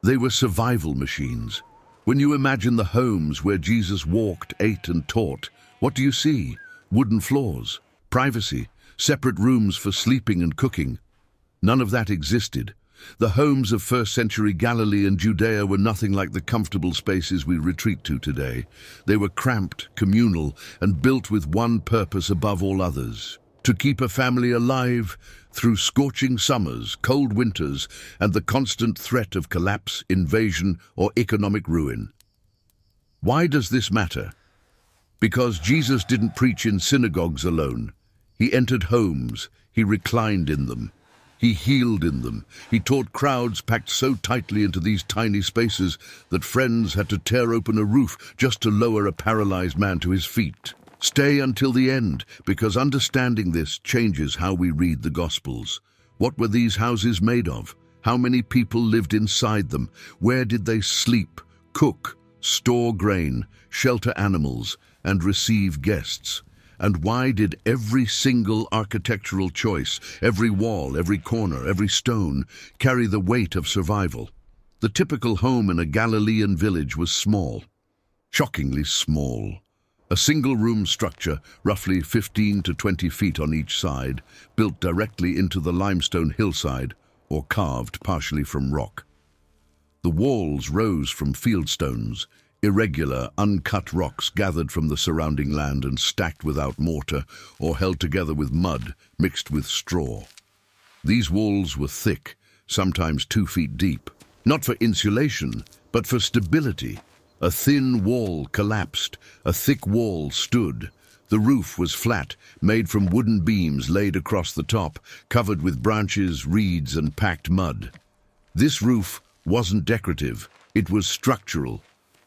They were survival machines. When you imagine the homes where Jesus walked, ate, and taught, what do you see? Wooden floors, privacy, separate rooms for sleeping and cooking. None of that existed. The homes of first-century Galilee and Judea were nothing like the comfortable spaces we retreat to today. They were cramped, communal, and built with one purpose above all others: to keep a family alive through scorching summers, cold winters, and the constant threat of collapse, invasion, or economic ruin. Why does this matter? Because Jesus didn't preach in synagogues alone. He entered homes, he reclined in them. He healed in them. He taught crowds packed so tightly into these tiny spaces that friends had to tear open a roof just to lower a paralyzed man to his feet. Stay until the end, because understanding this changes how we read the Gospels. What were these houses made of? How many people lived inside them? Where did they sleep, cook, store grain, shelter animals, and receive guests? And why did every single architectural choice, every wall, every corner, every stone, carry the weight of survival? The typical home in a Galilean village was small, shockingly small. A single-room structure, roughly 15 to 20 feet on each side, built directly into the limestone hillside or carved partially from rock. The walls rose from fieldstones, irregular, uncut rocks gathered from the surrounding land and stacked without mortar or held together with mud mixed with straw. These walls were thick, sometimes 2 feet deep, not for insulation, but for stability. A thin wall collapsed, a thick wall stood. The roof was flat, made from wooden beams laid across the top, covered with branches, reeds, and packed mud. This roof wasn't decorative, it was structural.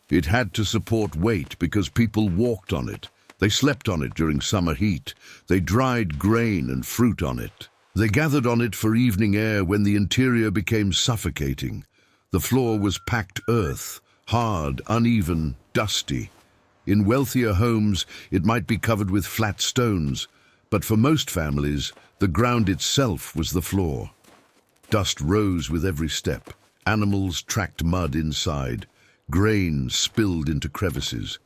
It had to support weight because people walked on it. They slept on it during summer heat. They dried grain and fruit on it. They gathered on it for evening air when the interior became suffocating. The floor was packed earth, hard, uneven, dusty. In wealthier homes, it might be covered with flat stones, but for most families, the ground itself was the floor. Dust rose with every step. Animals tracked mud inside. Grain spilled into crevices.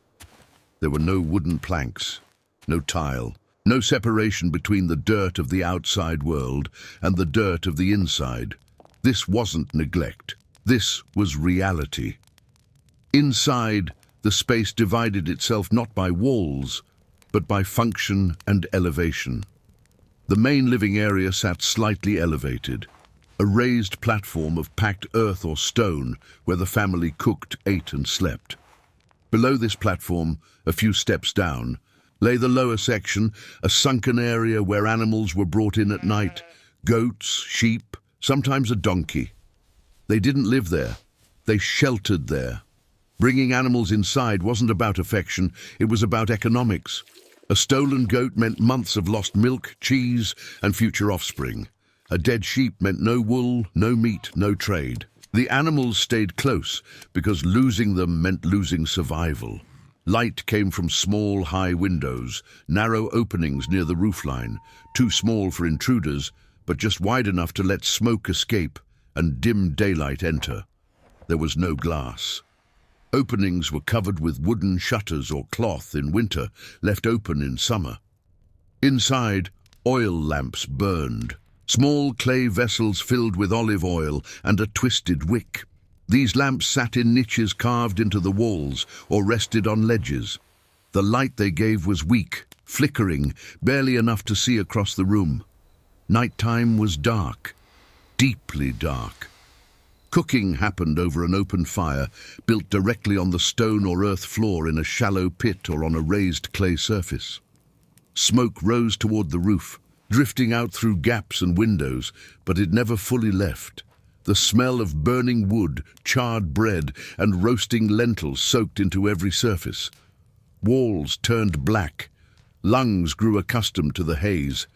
There were no wooden planks, no tile, no separation between the dirt of the outside world and the dirt of the inside. This wasn't neglect. This was reality. Inside, the space divided itself not by walls, but by function and elevation. The main living area sat slightly elevated, a raised platform of packed earth or stone where the family cooked, ate, and slept. Below this platform, a few steps down, lay the lower section, a sunken area where animals were brought in at night, goats, sheep, sometimes a donkey. They didn't live there, they sheltered there. Bringing animals inside wasn't about affection, it was about economics. A stolen goat meant months of lost milk, cheese, and future offspring. A dead sheep meant no wool, no meat, no trade. The animals stayed close because losing them meant losing survival. Light came from small, high windows, narrow openings near the roofline, too small for intruders, but just wide enough to let smoke escape and dim daylight enter. There was no glass. Openings were covered with wooden shutters or cloth in winter, left open in summer. Inside, oil lamps burned. Small clay vessels filled with olive oil and a twisted wick. These lamps sat in niches carved into the walls or rested on ledges. The light they gave was weak, flickering, barely enough to see across the room. Nighttime was dark, deeply dark. Cooking happened over an open fire, built directly on the stone or earth floor in a shallow pit or on a raised clay surface. Smoke rose toward the roof, drifting out through gaps and windows, but it never fully left. The smell of burning wood, charred bread, and roasting lentils soaked into every surface. Walls turned black. Lungs grew accustomed to the haze.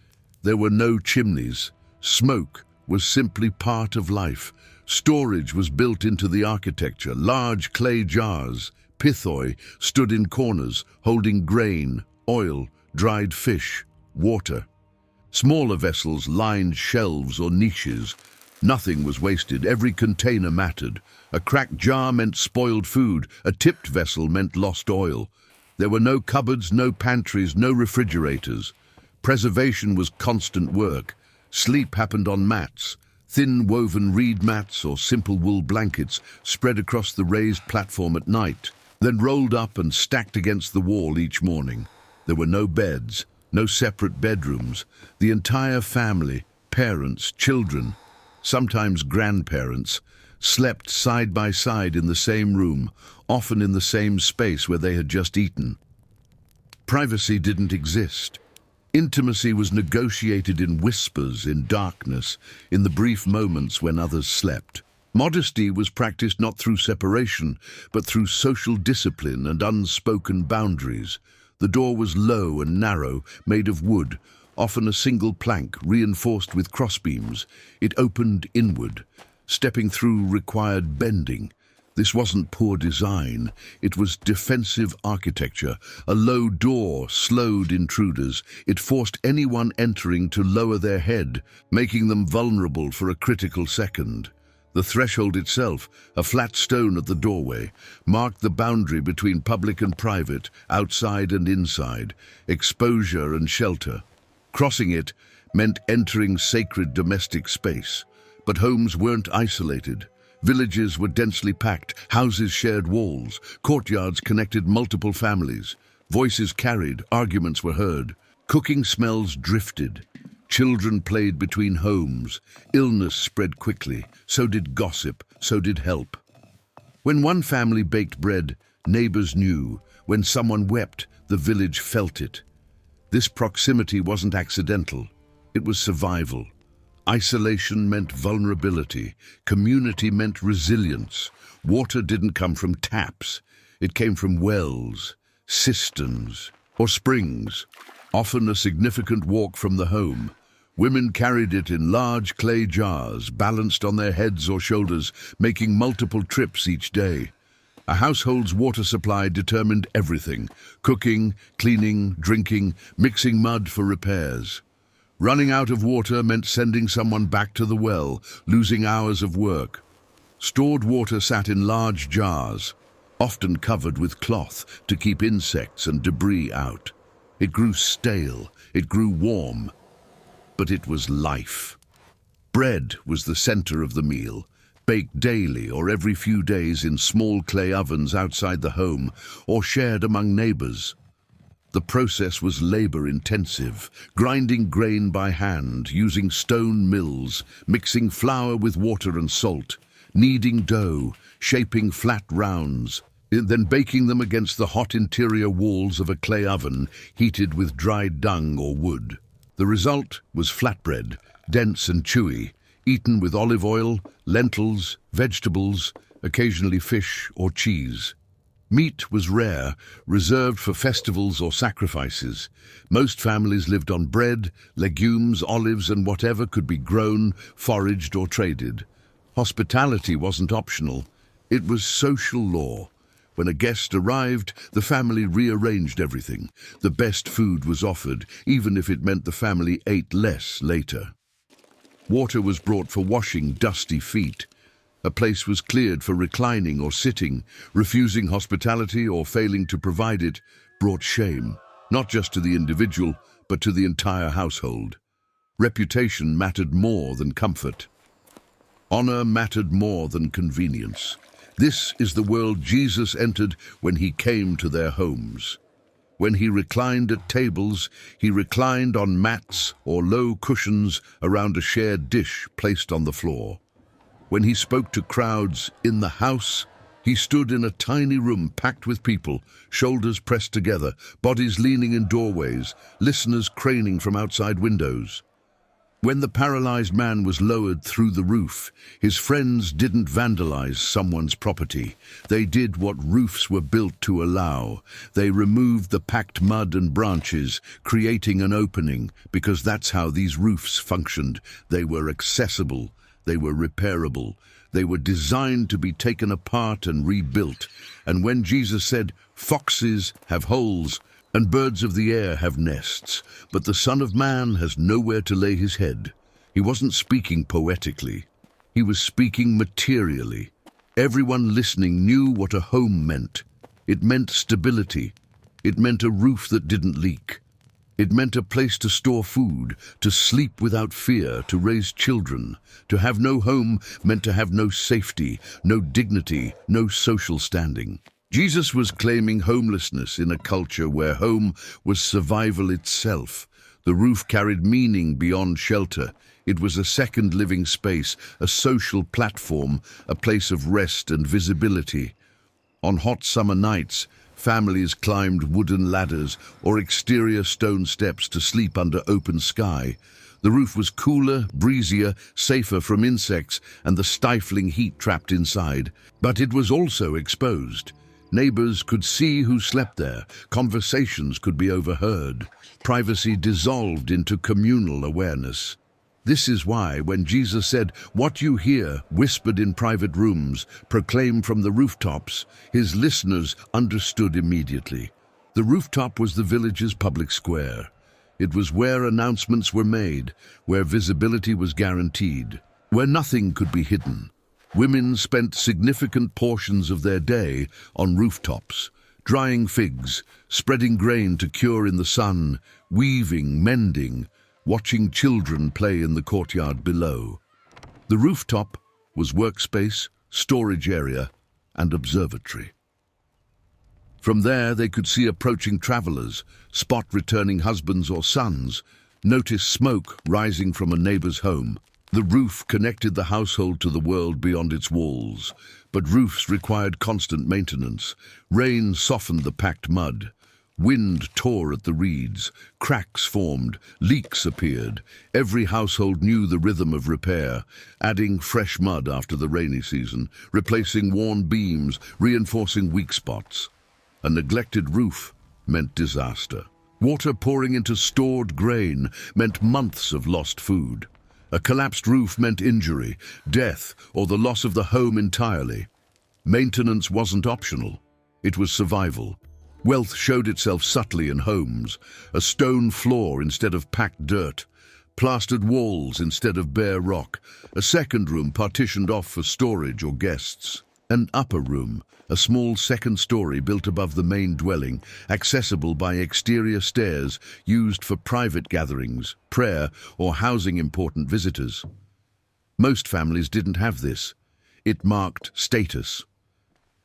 There were no chimneys. Smoke was simply part of life. Storage was built into the architecture. Large clay jars, pithoi, stood in corners, holding grain, oil, dried fish, water. Smaller vessels lined shelves or niches. Nothing was wasted, every container mattered. A cracked jar meant spoiled food, a tipped vessel meant lost oil. There were no cupboards, no pantries, no refrigerators. Preservation was constant work. Sleep happened on mats, thin woven reed mats or simple wool blankets spread across the raised platform at night, then rolled up and stacked against the wall each morning. There were no beds, no separate bedrooms. The entire family, parents, children, sometimes grandparents, slept side by side in the same room, often in the same space where they had just eaten. Privacy didn't exist. Intimacy was negotiated in whispers, in darkness, in the brief moments when others slept. Modesty was practiced not through separation, but through social discipline and unspoken boundaries. The door was low and narrow, made of wood, often a single plank reinforced with crossbeams. It opened inward. Stepping through required bending. This wasn't poor design, it was defensive architecture. A low door slowed intruders. It forced anyone entering to lower their head, making them vulnerable for a critical second. The threshold itself, a flat stone at the doorway, marked the boundary between public and private, outside and inside, exposure and shelter. Crossing it meant entering sacred domestic space. But homes weren't isolated. Villages were densely packed, houses shared walls, courtyards connected multiple families. Voices carried, arguments were heard. Cooking smells drifted. Children played between homes. Illness spread quickly. So did gossip, so did help. When one family baked bread, neighbors knew. When someone wept, the village felt it. This proximity wasn't accidental. It was survival. Isolation meant vulnerability. Community meant resilience. Water didn't come from taps. It came from wells, cisterns, or springs, often a significant walk from the home. Women carried it in large clay jars, balanced on their heads or shoulders, making multiple trips each day. A household's water supply determined everything: cooking, cleaning, drinking, mixing mud for repairs. Running out of water meant sending someone back to the well, losing hours of work. Stored water sat in large jars, often covered with cloth to keep insects and debris out. It grew stale, it grew warm, but it was life. Bread was the center of the meal, baked daily or every few days in small clay ovens outside the home, or shared among neighbors. The process was labor-intensive, grinding grain by hand, using stone mills, mixing flour with water and salt, kneading dough, shaping flat rounds, then baking them against the hot interior walls of a clay oven heated with dried dung or wood. The result was flatbread, dense and chewy, eaten with olive oil, lentils, vegetables, occasionally fish or cheese. Meat was rare, reserved for festivals or sacrifices. Most families lived on bread, legumes, olives, and whatever could be grown, foraged, or traded. Hospitality wasn't optional. It was social law. When a guest arrived, the family rearranged everything. The best food was offered, even if it meant the family ate less later. Water was brought for washing dusty feet. A place was cleared for reclining or sitting. Refusing hospitality or failing to provide it brought shame, not just to the individual, but to the entire household. Reputation mattered more than comfort. Honor mattered more than convenience. This is the world Jesus entered when he came to their homes. When he reclined at tables, he reclined on mats or low cushions around a shared dish placed on the floor. When he spoke to crowds in the house, he stood in a tiny room packed with people, shoulders pressed together, bodies leaning in doorways, listeners craning from outside windows. When the paralyzed man was lowered through the roof, his friends didn't vandalize someone's property. They did what roofs were built to allow. They removed the packed mud and branches, creating an opening, because that's how these roofs functioned. They were accessible. They were repairable. They were designed to be taken apart and rebuilt. And when Jesus said, "Foxes have holes and birds of the air have nests, but the Son of Man has nowhere to lay his head," he wasn't speaking poetically. He was speaking materially. Everyone listening knew what a home meant. It meant stability. It meant a roof that didn't leak. It meant a place to store food, to sleep without fear, to raise children. To have no home meant to have no safety, no dignity, no social standing. Jesus was claiming homelessness in a culture where home was survival itself. The roof carried meaning beyond shelter. It was a second living space, a social platform, a place of rest and visibility. On hot summer nights, families climbed wooden ladders or exterior stone steps to sleep under open sky. The roof was cooler, breezier, safer from insects and the stifling heat trapped inside. But it was also exposed. Neighbors could see who slept there. Conversations could be overheard. Privacy dissolved into communal awareness. This is why, when Jesus said, "What you hear, whispered in private rooms, proclaim from the rooftops," his listeners understood immediately. The rooftop was the village's public square. It was where announcements were made, where visibility was guaranteed, where nothing could be hidden. Women spent significant portions of their day on rooftops, drying figs, spreading grain to cure in the sun, weaving, mending, watching children play in the courtyard below. The rooftop was workspace, storage area, and observatory. From there they could see approaching travelers, spot returning husbands or sons, notice smoke rising from a neighbor's home. The roof connected the household to the world beyond its walls, but roofs required constant maintenance. Rain softened the packed mud. Wind tore at the reeds, cracks formed, leaks appeared. Every household knew the rhythm of repair, adding fresh mud after the rainy season, replacing worn beams, reinforcing weak spots. A neglected roof meant disaster. Water pouring into stored grain meant months of lost food. A collapsed roof meant injury, death, or the loss of the home entirely. Maintenance wasn't optional. It was survival. Wealth showed itself subtly in homes, a stone floor instead of packed dirt, plastered walls instead of bare rock, a second room partitioned off for storage or guests, an upper room, a small second story built above the main dwelling, accessible by exterior stairs used for private gatherings, prayer, or housing important visitors. Most families didn't have this. It marked status.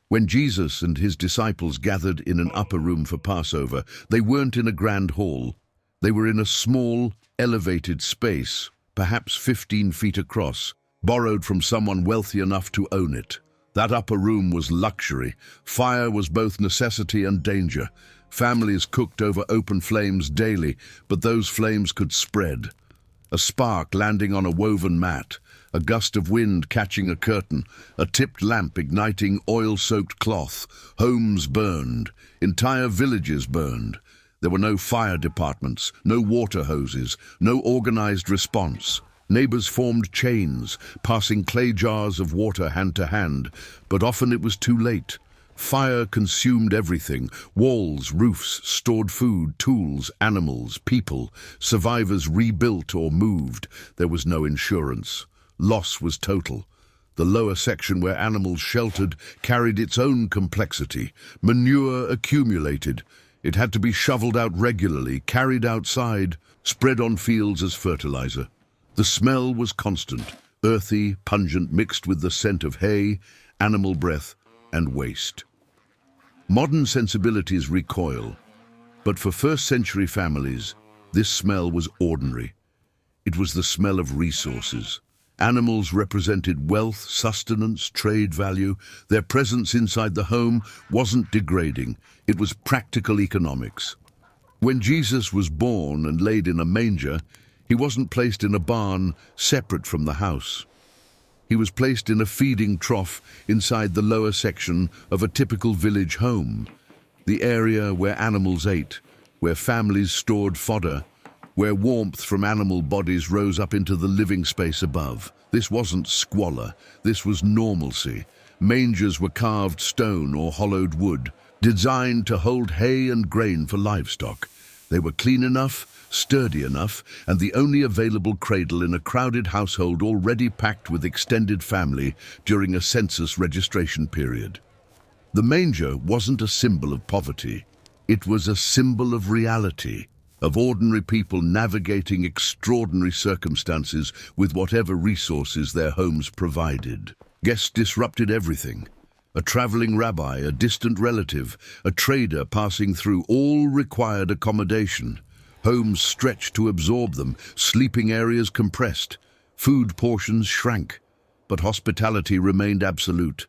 When Jesus and his disciples gathered in an upper room for Passover, they weren't in a grand hall. They were in a small, elevated space, perhaps 15 feet across, borrowed from someone wealthy enough to own it. That upper room was luxury. Fire was both necessity and danger. Families cooked over open flames daily, but those flames could spread. A spark landing on a woven mat, a gust of wind catching a curtain, a tipped lamp igniting oil-soaked cloth. Homes burned, entire villages burned. There were no fire departments, no water hoses, no organized response. Neighbors formed chains, passing clay jars of water hand to hand, but often it was too late. Fire consumed everything: walls, roofs, stored food, tools, animals, people. Survivors rebuilt or moved. There was no insurance. Loss was total. The lower section where animals sheltered carried its own complexity. Manure accumulated. It had to be shoveled out regularly, carried outside, spread on fields as fertilizer. The smell was constant, earthy, pungent, mixed with the scent of hay, animal breath, and waste. Modern sensibilities recoil, but for first-century families, this smell was ordinary. It was the smell of resources. Animals represented wealth, sustenance, trade value. Their presence inside the home wasn't degrading. It was practical economics. When Jesus was born and laid in a manger, he wasn't placed in a barn separate from the house. He was placed in a feeding trough inside the lower section of a typical village home, the area where animals ate, where families stored fodder, where warmth from animal bodies rose up into the living space above. This wasn't squalor, this was normalcy. Mangers were carved stone or hollowed wood, designed to hold hay and grain for livestock. They were clean enough, sturdy enough, and the only available cradle in a crowded household already packed with extended family during a census registration period. The manger wasn't a symbol of poverty. It was a symbol of reality, of ordinary people navigating extraordinary circumstances with whatever resources their homes provided. Guests disrupted everything. A traveling rabbi, a distant relative, a trader passing through, all required accommodation. Homes stretched to absorb them, sleeping areas compressed, food portions shrank, but hospitality remained absolute.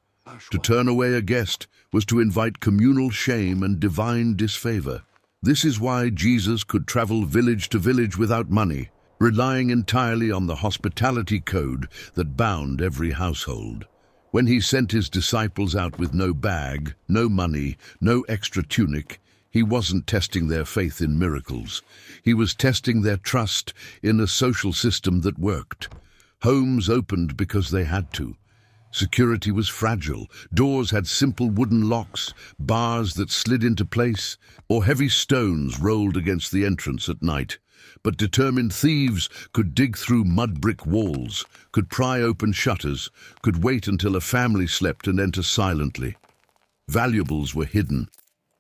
To turn away a guest was to invite communal shame and divine disfavor. This is why Jesus could travel village to village without money, relying entirely on the hospitality code that bound every household. When he sent his disciples out with no bag, no money, no extra tunic, he wasn't testing their faith in miracles. He was testing their trust in a social system that worked. Homes opened because they had to. Security was fragile. Doors had simple wooden locks, bars that slid into place, or heavy stones rolled against the entrance at night. But determined thieves could dig through mud brick walls, could pry open shutters, could wait until a family slept and enter silently. Valuables were hidden.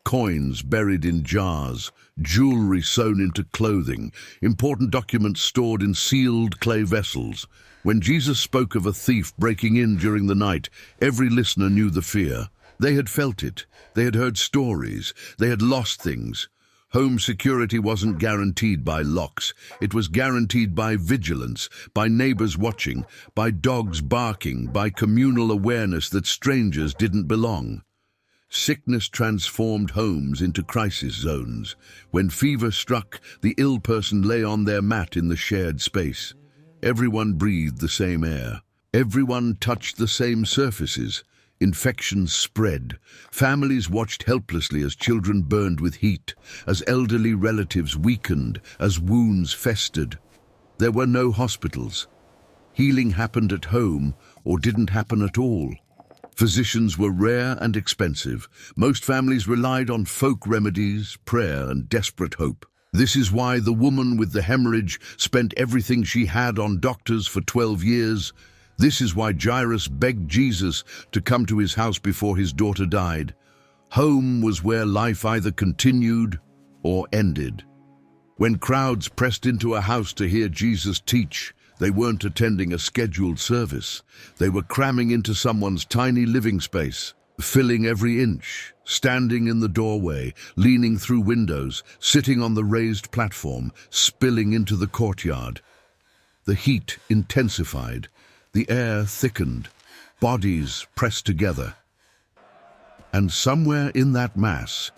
Coins buried in jars, jewelry sewn into clothing, important documents stored in sealed clay vessels. When Jesus spoke of a thief breaking in during the night, every listener knew the fear. They had felt it. They had heard stories. They had lost things. Home security wasn't guaranteed by locks. It was guaranteed by vigilance, by neighbors watching, by dogs barking, by communal awareness that strangers didn't belong. Sickness transformed homes into crisis zones. When fever struck, the ill person lay on their mat in the shared space. Everyone breathed the same air. Everyone touched the same surfaces. Infections spread. Families watched helplessly as children burned with heat, as elderly relatives weakened, as wounds festered. There were no hospitals. Healing happened at home or didn't happen at all. Physicians were rare and expensive. Most families relied on folk remedies, prayer, and desperate hope. This is why the woman with the hemorrhage spent everything she had on doctors for 12 years. This is why Jairus begged Jesus to come to his house before his daughter died. Home was where life either continued or ended. When crowds pressed into a house to hear Jesus teach, they weren't attending a scheduled service. They were cramming into someone's tiny living space, filling every inch, standing in the doorway, leaning through windows, sitting on the raised platform, spilling into the courtyard. The heat intensified. The air thickened, bodies pressed together. And somewhere in that mass,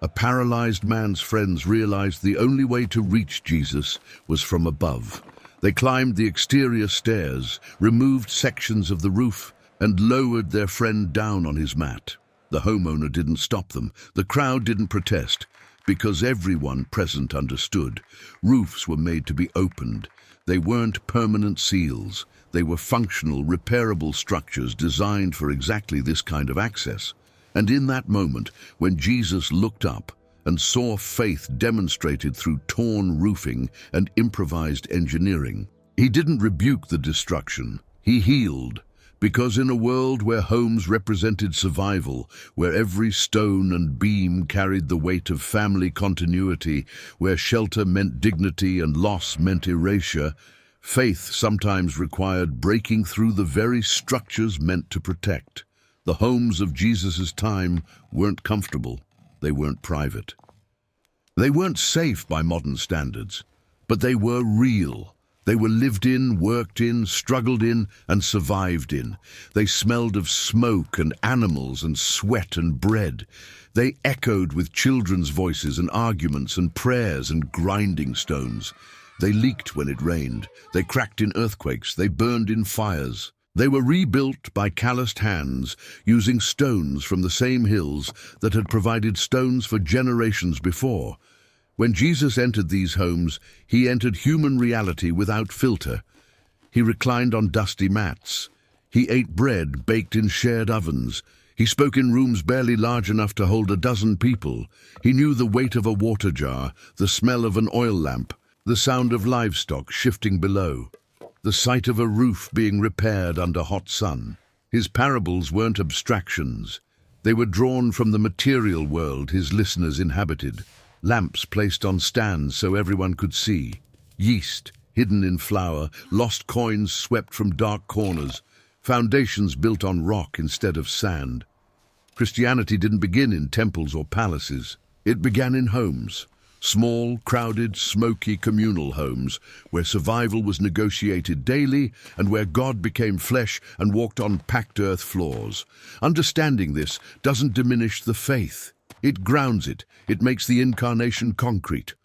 a paralyzed man's friends realized the only way to reach Jesus was from above. They climbed the exterior stairs, removed sections of the roof, and lowered their friend down on his mat. The homeowner didn't stop them. The crowd didn't protest, because everyone present understood. Roofs were made to be opened. They weren't permanent seals. They were functional, repairable structures designed for exactly this kind of access. And in that moment, when Jesus looked up and saw faith demonstrated through torn roofing and improvised engineering, he didn't rebuke the destruction. He healed. Because in a world where homes represented survival, where every stone and beam carried the weight of family continuity, where shelter meant dignity and loss meant erasure, faith sometimes required breaking through the very structures meant to protect. The homes of Jesus' time weren't comfortable. They weren't private. They weren't safe by modern standards, but they were real. They were lived in, worked in, struggled in, and survived in. They smelled of smoke and animals and sweat and bread. They echoed with children's voices and arguments and prayers and grinding stones. They leaked when it rained. They cracked in earthquakes. They burned in fires. They were rebuilt by calloused hands, using stones from the same hills that had provided stones for generations before. When Jesus entered these homes, he entered human reality without filter. He reclined on dusty mats. He ate bread baked in shared ovens. He spoke in rooms barely large enough to hold a dozen people. He knew the weight of a water jar, the smell of an oil lamp, the sound of livestock shifting below, the sight of a roof being repaired under hot sun. His parables weren't abstractions. They were drawn from the material world his listeners inhabited. Lamps placed on stands so everyone could see. Yeast hidden in flour, lost coins swept from dark corners, foundations built on rock instead of sand. Christianity didn't begin in temples or palaces. It began in homes. Small, crowded, smoky communal homes where survival was negotiated daily and where God became flesh and walked on packed earth floors. Understanding this doesn't diminish the faith. It grounds it. It makes the incarnation concrete.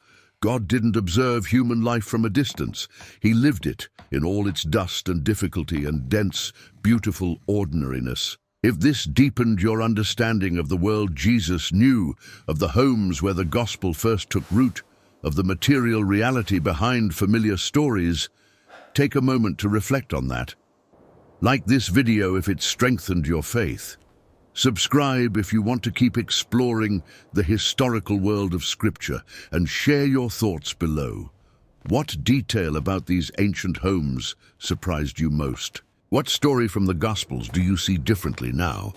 God didn't observe human life from a distance. He lived it in all its dust and difficulty and dense, beautiful ordinariness. If this deepened your understanding of the world Jesus knew, of the homes where the gospel first took root, of the material reality behind familiar stories, take a moment to reflect on that. Like this video if it strengthened your faith. Subscribe if you want to keep exploring the historical world of Scripture, and share your thoughts below. What detail about these ancient homes surprised you most? What story from the Gospels do you see differently now?